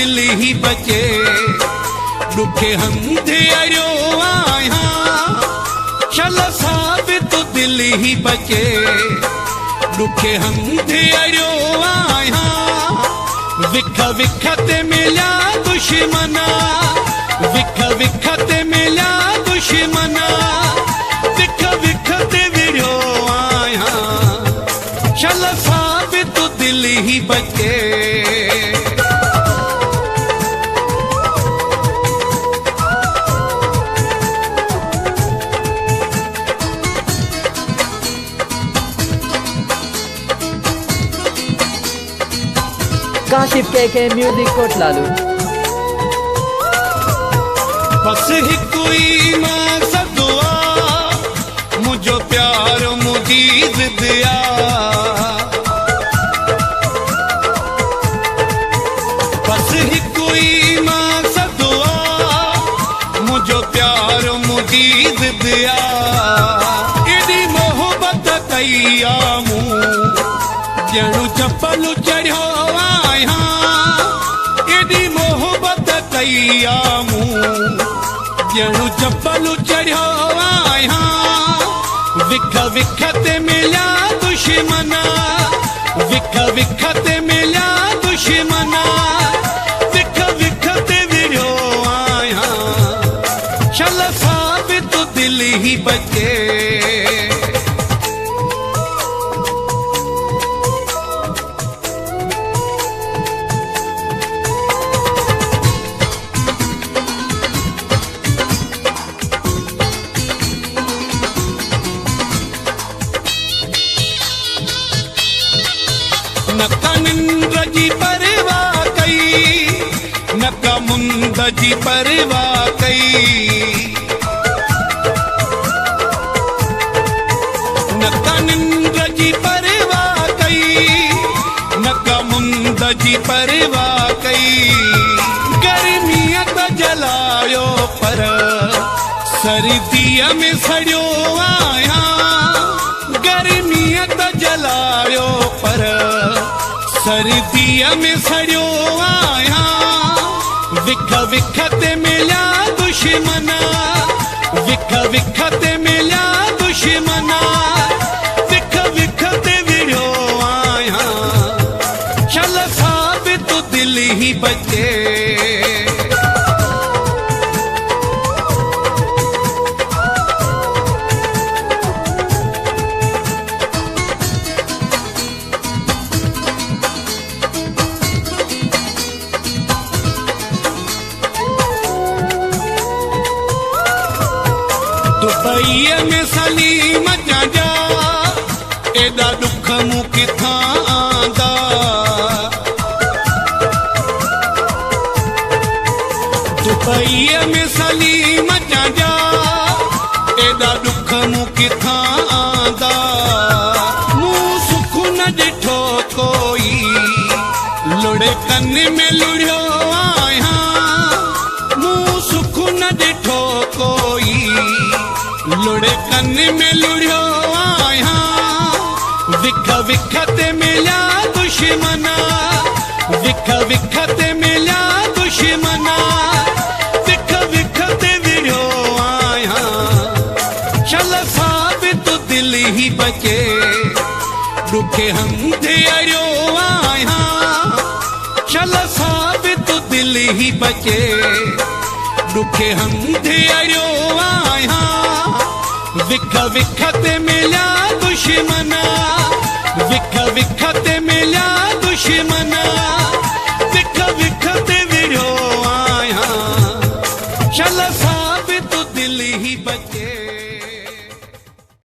दिल ही बचे दुखे हंधे अरियो आया चल साब तो दिल ही बचे दुखे हंधे अरियो आया विख विख ते मिला दुश्मना विख विख ते मिला दुश्मना विख विख ते विड़ो आया चल साब तो दिल ही बचे काशिफ के म्यूजिक कोटलालू बस ही कोई मसदुआ मुझो प्यार मुजीद दिया बस ही कोई मसदुआ मुझो प्यार मुजीद दिया एडी मोहब्बत कईया मूं जणु चप्पल चढ़ो आया एडी मोहब्बत कईया मूं जणु चप्पल चढ़ो आया विख विख ते मिला दुश्मना विख विख ते मिला दुश्मना विख विख ते विड़ो आया चल साब तो दिल ही बचे नका निंद्र जी परवाह कई नका मुंद जी परवाह कई नका निंद्र जी परवाह कई नका मुंद जी परवाह कई गर्मियत जलायो पर सर्दिया में सड़ियो आया गर्मियत जलायो पर सर्दिया में सड़ियो आया विख विख ते मिला दुश्मना विख विख ते मिला दुश्मना विख विख ते विड़ो आया चल साब तो दिल ही बचे दुबई में सलीम जा एदा दुख मूं किथां आंदा दुबई में सलीम जा एदा दुख मूं किथां आंदा मूं सुख न ॾिठो कोई लुड़े कन में लुड़ियो आया मूं सुख न ॾिठो कोई लुड़े कन में लुड़ियो आया विख विख ते मिला दुश्मना विख विख ते मिला दुश्मना विख विख ते विड़ो आया चल साब तो दिल ही बचे दुखे हंधे अरियो आया चल साब तो दिल ही बचे दुखे हंधे अरियो आया विख विख ते मिला दुश्मना विख विख ते मिला दुश्मना विख विख ते विड़ो आया चल